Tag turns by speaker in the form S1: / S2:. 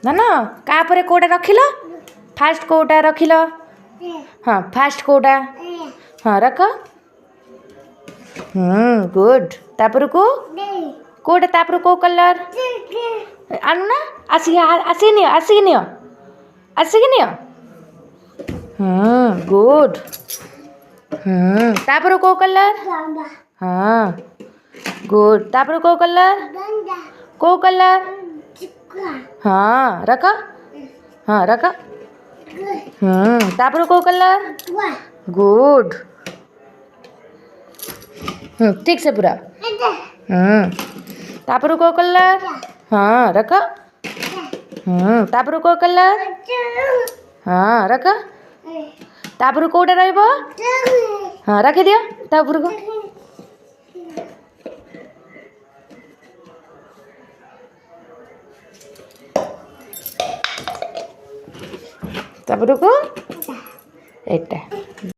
S1: धन copper Kota रखिल fast Kota रखिल हाँ fast Kota हाँ रख गुड तापर को कोटा तापर को कलर आनु ना आसिक नियो गुड तापर को कलर हाँ गुड तापर को कलर हाँ रख तापर को कलर गुड ठीक से पूरा तापर को कलर हाँ रख तापर को कलर हाँ रख तापर कोटा रहिबो हाँ रखी दियो तापर को तापर को एटा